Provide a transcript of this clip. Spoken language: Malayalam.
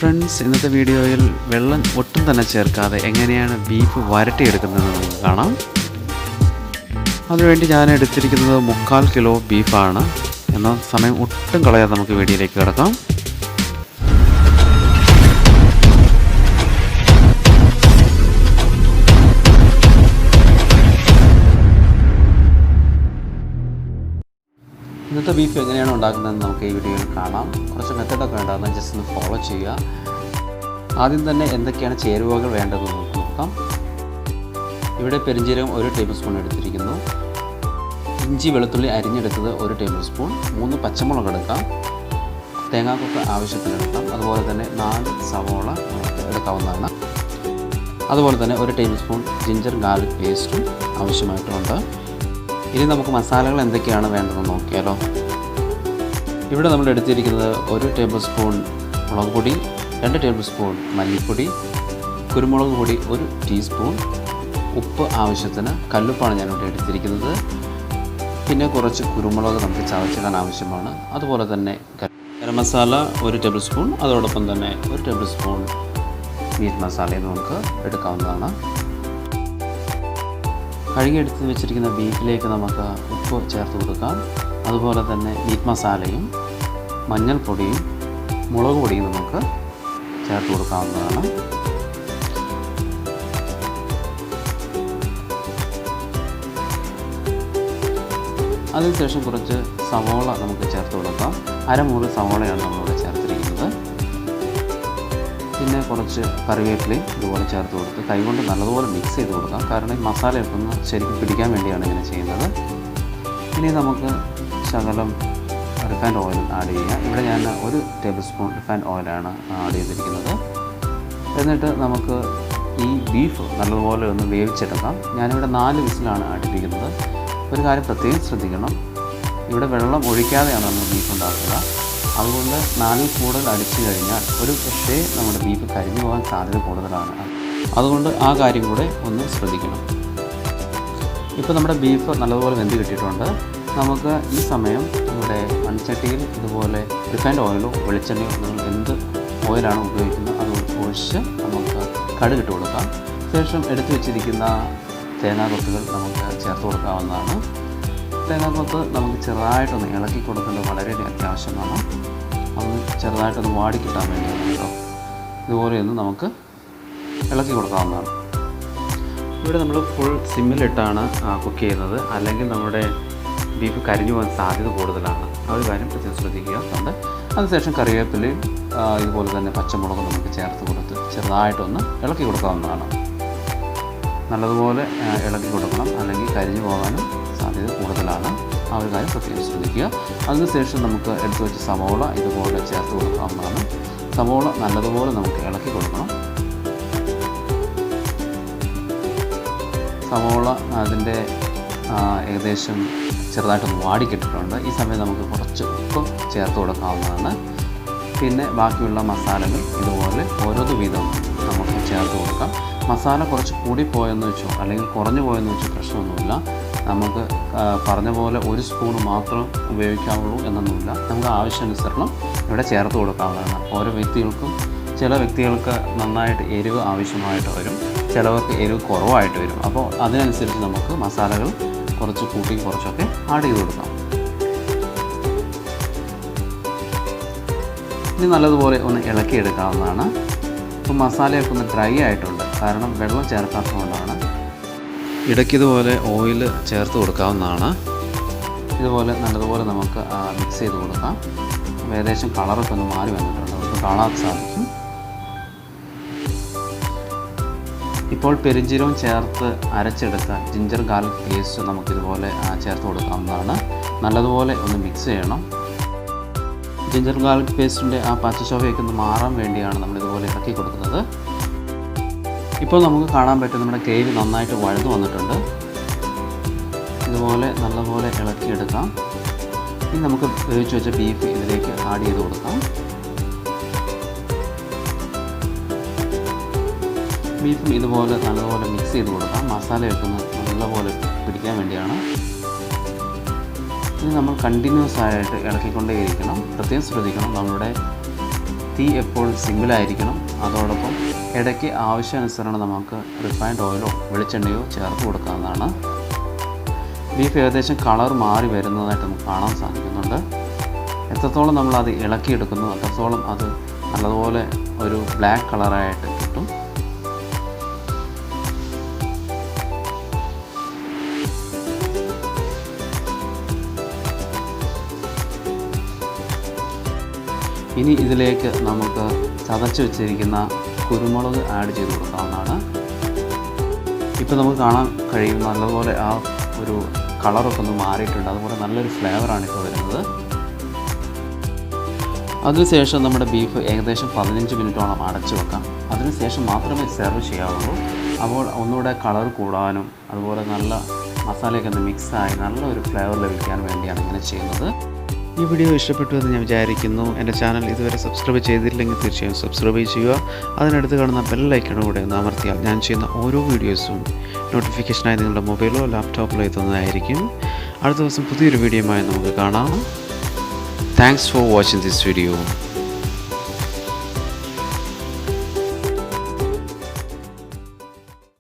ഫ്രണ്ട്സ്, ഇന്നത്തെ വീഡിയോയിൽ വെള്ളം ഒട്ടും തന്നെ ചേർക്കാതെ എങ്ങനെയാണ് ബീഫ് വരട്ടിയെടുക്കുന്നതെന്ന് നമുക്ക് കാണാം. അതിനുവേണ്ടി ഞാൻ എടുത്തിരിക്കുന്നത് 3/4 കിലോ ബീഫാണ്. എന്നാൽ സമയം ഒട്ടും കളയാതെ നമുക്ക് വീഡിയോയിലേക്ക് കിടക്കാം. ഇന്നത്തെ ബീഫ് എങ്ങനെയാണ് ഉണ്ടാക്കുന്നതെന്ന് നമുക്ക് ഈ വീഡിയോയിൽ കാണാം. കുറച്ച് മെത്തേഡൊക്കെ ഉണ്ടാകുന്നത് ജസ്റ്റ് ഒന്ന് ഫോളോ ചെയ്യുക. ആദ്യം തന്നെ എന്തൊക്കെയാണ് ചേരുവകൾ വേണ്ടതെന്ന് നമുക്ക് നോക്കാം. ഇവിടെ പെരിഞ്ജീരകം 1 ടേബിൾ സ്പൂൺ എടുത്തിരിക്കുന്നു. ഇഞ്ചി വെളുത്തുള്ളി അരിഞ്ഞെടുത്തത് 1 ടേബിൾ സ്പൂൺ. 3 പച്ചമുളക് എടുക്കാം. തേങ്ങാക്കൊക്കെ ആവശ്യത്തിന് എടുക്കാം. അതുപോലെ തന്നെ 4 സവോള നമുക്ക് എടുക്കാവുന്നതാണ്. അതുപോലെ തന്നെ 1 ടേബിൾ സ്പൂൺ ജിഞ്ചർ ഗാർലിക് പേസ്റ്റും ആവശ്യമായിട്ടുണ്ട്. ഇനി നമുക്ക് മസാലകൾ എന്തൊക്കെയാണ് വേണ്ടതെന്ന് നോക്കിയാലോ. ഇവിടെ നമ്മൾ എടുത്തിരിക്കുന്നത് 1 ടേബിൾ സ്പൂൺ മുളക് പൊടി, 2 ടേബിൾ സ്പൂൺ മല്ലിപ്പൊടി, കുരുമുളക് പൊടി 1 ടീസ്പൂൺ, ഉപ്പ് ആവശ്യത്തിന്, കല്ലുപ്പാണ് ഞാനിവിടെ എടുത്തിരിക്കുന്നത്. പിന്നെ കുറച്ച് കുരുമുളക് നമുക്ക് ചതച്ചിടാൻ ആവശ്യമാണ്. അതുപോലെ തന്നെ ഗരം മസാല 1 ടേബിൾ സ്പൂൺ, അതോടൊപ്പം തന്നെ 1 ടേബിൾ സ്പൂൺ മീറ്റ് മസാലയും നമുക്ക് എടുക്കാവുന്നതാണ്. കഴുകിയെടുത്ത് വെച്ചിരിക്കുന്ന ബീഫിലേക്ക് നമുക്ക് ഉപ്പ് ചേർത്ത് കൊടുക്കാം. അതുപോലെ തന്നെ മീറ്റ് മസാലയും മഞ്ഞൾപ്പൊടിയും മുളക് പൊടിയും നമുക്ക് ചേർത്ത് കൊടുക്കാവുന്നതാണ്. അതിനുശേഷം കുറച്ച് സവോള നമുക്ക് ചേർത്ത് കൊടുക്കാം. 1/2 മുറി സവോളയാണ് നമ്മളിവിടെ ചേർത്തിരിക്കുന്നത്. പിന്നെ കുറച്ച് കറിവേപ്പിലയും ഇതുപോലെ ചേർത്ത് കൊടുത്ത് കൈകൊണ്ട് നല്ലതുപോലെ മിക്സ് ചെയ്ത് കൊടുക്കാം. കാരണം ഈ മസാലയൊക്കെ ഒന്ന് ശരിക്കും പിടിക്കാൻ വേണ്ടിയാണ് ഇങ്ങനെ ചെയ്യുന്നത്. ഇനി നമുക്ക് ശകലം റിഫൈൻഡ് ഓയിൽ ആഡ് ചെയ്യുക. ഇവിടെ ഞാൻ 1 ടേബിൾ സ്പൂൺ റിഫൈൻഡ് ഓയിലാണ് ആഡ് ചെയ്തിരിക്കുന്നത്. എന്നിട്ട് നമുക്ക് ഈ ബീഫ് നല്ലതുപോലെ ഒന്ന് വേവിച്ചെടുക്കാം. ഞാനിവിടെ 4 വിസിലാണ് അടുപ്പിക്കുന്നത്. ഒരു കാര്യം പ്രത്യേകം ശ്രദ്ധിക്കണം, ഇവിടെ വെള്ളം ഒഴിക്കാതെയാണ് നമ്മൾ ബീഫ് ഉണ്ടാക്കുക. അതുകൊണ്ട് 4 കൂടുതൽ അടിച്ചു കഴിഞ്ഞാൽ ഒരു പക്ഷേ നമ്മുടെ ബീഫ് കരിഞ്ഞു പോകാൻ സാധ്യത കൂടുതലാണ്. അതുകൊണ്ട് ആ കാര്യം കൂടെ ഒന്ന് ശ്രദ്ധിക്കണം. ഇപ്പോൾ നമ്മുടെ ബീഫ് നല്ലതുപോലെ വെന്ത് കിട്ടിയിട്ടുണ്ട്. നമുക്ക് ഈ സമയം നമ്മുടെ മൺചട്ടിയിൽ ഇതുപോലെ റിഫൈൻഡ് ഓയിലോ വെളിച്ചെണ്ണയോ നിങ്ങൾ എന്ത് ഓയിലാണ് ഉപയോഗിക്കുന്നത് അത് ഒഴിച്ച് നമുക്ക് കടുകിട്ട് കൊടുക്കാം. ശേഷം എടുത്തു വെച്ചിരിക്കുന്ന തേങ്ങാക്കൊത്തുകൾ നമുക്ക് ചേർത്ത് കൊടുക്കാവുന്നതാണ്. തേങ്ങാക്കൊത്ത് നമുക്ക് ചെറുതായിട്ടൊന്ന് ഇളക്കി കൊടുക്കേണ്ടത് വളരെ അത്യാവശ്യമാണ്. അത് ചെറുതായിട്ടൊന്ന് വാടിക്കിട്ടാൻ വേണ്ടിയാണ് കേട്ടോ. ഇതുപോലെയൊന്ന് നമുക്ക് ഇളക്കി കൊടുക്കാവുന്നതാണ്. ഇവിടെ നമ്മൾ ഫുൾ സിമ്മിലിട്ടാണ് കുക്ക് ചെയ്യുന്നത്. അല്ലെങ്കിൽ നമ്മുടെ ബീഫ് കരിഞ്ഞു പോകാൻ സാധ്യത കൂടുതലാണ്. ആ ഒരു കാര്യം പ്രത്യേകം ശ്രദ്ധിക്കുക. അതിനുശേഷം കറിവേപ്പിലയും ഇതുപോലെ തന്നെ പച്ചമുളകും നമുക്ക് ചേർത്ത് കൊടുത്ത് ചെറുതായിട്ടൊന്ന് ഇളക്കി കൊടുക്കാവുന്നതാണ്. നല്ലതുപോലെ ഇളക്കി കൊടുക്കണം, അല്ലെങ്കിൽ കരിഞ്ഞു പോകാനും സാധ്യത കൂടുതലാണ്. ആ ഒരു കാര്യം പ്രത്യേകം ശ്രദ്ധിക്കുക. അതിനുശേഷം നമുക്ക് എടുത്തു വെച്ച സവോള ഇതുപോലെ ചേർത്ത് കൊടുക്കാവുന്നതാണ്. സവോള നല്ലതുപോലെ നമുക്ക് ഇളക്കി കൊടുക്കണം. സവോള അതിൻ്റെ ഏകദേശം ചെറുതായിട്ടൊന്ന് വാടിക്കിട്ടിട്ടുണ്ട്. ഈ സമയം നമുക്ക് കുറച്ച് ഉപ്പ് ചേർത്ത് കൊടുക്കാവുന്നതാണ്. പിന്നെ ബാക്കിയുള്ള മസാലകൾ ഇതുപോലെ ഓരോന്ന് വീതം നമുക്ക് ചേർത്ത് കൊടുക്കാം. മസാല കുറച്ച് കൂടിപ്പോയെന്ന് വെച്ചോ അല്ലെങ്കിൽ കുറഞ്ഞു പോയെന്ന് വെച്ചോ പ്രശ്നമൊന്നുമില്ല. നമുക്ക് പറഞ്ഞ പോലെ 1 സ്പൂൺ മാത്രം ഉപയോഗിക്കാവുള്ളൂ എന്നൊന്നുമില്ല. നമുക്ക് ആവശ്യാനുസരണം ഇവിടെ ചേർത്ത് കൊടുക്കാവുന്നതാണ്. ഓരോ വ്യക്തികൾക്കും ചില വ്യക്തികൾക്ക് നന്നായിട്ട് എരിവ് ആവശ്യമായിട്ട് വരും, ചിലവർക്ക് എരിവ് കുറവായിട്ട് വരും. അപ്പോൾ അതിനനുസരിച്ച് നമുക്ക് മസാലകൾ കുറച്ച് കൂട്ടി കുറച്ചൊക്കെ ആഡ് ചെയ്ത് കൊടുക്കാം. ഇനി നല്ലതുപോലെ ഒന്ന് ഇളക്കിയെടുക്കാവുന്നതാണ്. ഇപ്പോൾ മസാലയൊക്കെ ഒന്ന് ഡ്രൈ ആയിട്ടുണ്ട്, കാരണം വെള്ളം ചേർക്കാത്തതുകൊണ്ടാണ്. ഇടയ്ക്കിതുപോലെ ഓയിൽ ചേർത്ത് കൊടുക്കാവുന്നതാണ്. ഇതുപോലെ നല്ലതുപോലെ നമുക്ക് മിക്സ് ചെയ്ത് കൊടുക്കാം. ഏകദേശം കളറൊക്കെ ഒന്ന് മാറി വന്നിട്ടുണ്ട്, നമുക്ക് കാണാൻ സാധിക്കും. ഇപ്പോൾ പെരിഞ്ജീരകം ചേർത്ത് അരച്ചെടുത്ത ജിഞ്ചർ ഗാർലിക് പേസ്റ്റ് നമുക്കിതുപോലെ ചേർത്ത് കൊടുക്കാവുന്നതാണ്. നല്ലതുപോലെ ഒന്ന് മിക്സ് ചെയ്യണം. ജിഞ്ചർ ഗാർലിക് പേസ്റ്റിൻ്റെ ആ പച്ചച്ചൊവയൊക്കെ ഒന്ന് മാറാൻ വേണ്ടിയാണ് നമ്മളിതുപോലെ ഇളക്കി കൊടുക്കുന്നത്. ഇപ്പോൾ നമുക്ക് കാണാൻ പറ്റും നമ്മുടെ ഗ്രേവി നന്നായിട്ട് വഴന്നു വന്നിട്ടുണ്ട്. ഇതുപോലെ നല്ലപോലെ ഇളക്കിയെടുക്കാം. ഇനി നമുക്ക് വേവിച്ച് വെച്ച ബീഫ് ഇതിലേക്ക് ആഡ് ചെയ്ത് കൊടുക്കാം. ബീഫും ഇതുപോലെ നല്ലപോലെ മിക്സ് ചെയ്ത് കൊടുക്കാം. മസാലയൊക്കെ ഒന്ന് നല്ലപോലെ പിടിക്കാൻ വേണ്ടിയാണ്. ഇനി നമ്മൾ കണ്ടിന്യൂസ് ആയിട്ട് ഇളക്കിക്കൊണ്ടേയിരിക്കണം. പ്രത്യേകം ശ്രദ്ധിക്കണം, നമ്മുടെ തീ എപ്പോഴും സിമ്പിളായിരിക്കണം. അതോടൊപ്പം ഇടയ്ക്ക് ആവശ്യാനുസരണം നമുക്ക് റിഫൈൻഡ് ഓയിലോ വെളിച്ചെണ്ണയോ ചേർത്ത് കൊടുക്കാവുന്നതാണ്. ബീഫ് ഏകദേശം കളർ മാറി വരുന്നതായിട്ട് നമുക്ക് കാണാൻ സാധിക്കുന്നുണ്ട്. എത്രത്തോളം നമ്മളത് ഇളക്കിയെടുക്കുന്നു അത്രത്തോളം അത് നല്ലതുപോലെ ഒരു ബ്ലാക്ക് കളറായിട്ട് കിട്ടും. ഇനി ഇതിലേക്ക് നമുക്ക് ചതച്ച് വെച്ചിരിക്കുന്ന കുരുമുളക് ആഡ് ചെയ്ത് കൊടുക്കാവുന്നതാണ്. ഇപ്പോൾ നമുക്ക് കാണാൻ കഴിയും നല്ലതുപോലെ ആ ഒരു കളറൊക്കെ ഒന്ന് മാറിയിട്ടുണ്ട്. അതുപോലെ നല്ലൊരു ഫ്ലേവറാണ് ഇപ്പോൾ വരുന്നത്. അതിനുശേഷം നമ്മുടെ ബീഫ് ഏകദേശം 15 മിനിറ്റോളം അടച്ചു വെക്കാം. അതിനുശേഷം മാത്രമേ സെർവ് ചെയ്യാവുള്ളൂ. അപ്പോൾ ഒന്നുകൂടെ കളർ കൂടാനും അതുപോലെ നല്ല മസാലയൊക്കെ ഒന്ന് മിക്സായി നല്ലൊരു ഫ്ലേവർ ലഭിക്കാൻ വേണ്ടിയാണ് ഇങ്ങനെ ചെയ്യുന്നത്. ഈ വീഡിയോ ഇഷ്ടപ്പെട്ടു എന്ന് ഞാൻ വിചാരിക്കുന്നു. എൻ്റെ ചാനൽ ഇതുവരെ സബ്സ്ക്രൈബ് ചെയ്തില്ലെങ്കിൽ തീർച്ചയായും സബ്സ്ക്രൈബ് ചെയ്യുക. അതിനടുത്ത് കാണുന്ന ബെൽ ഐക്കണും കൂടെ ഒന്ന് അമർത്തിയാൽ ഞാൻ ചെയ്യുന്ന ഓരോ വീഡിയോസും നോട്ടിഫിക്കേഷനായി നിങ്ങളുടെ മൊബൈലോ ലാപ്ടോപ്പിലോ എത്തുന്നതായിരിക്കും. അടുത്ത ദിവസം പുതിയൊരു വീഡിയോയുമായി നമുക്ക് കാണാം. Thanks for watching this video.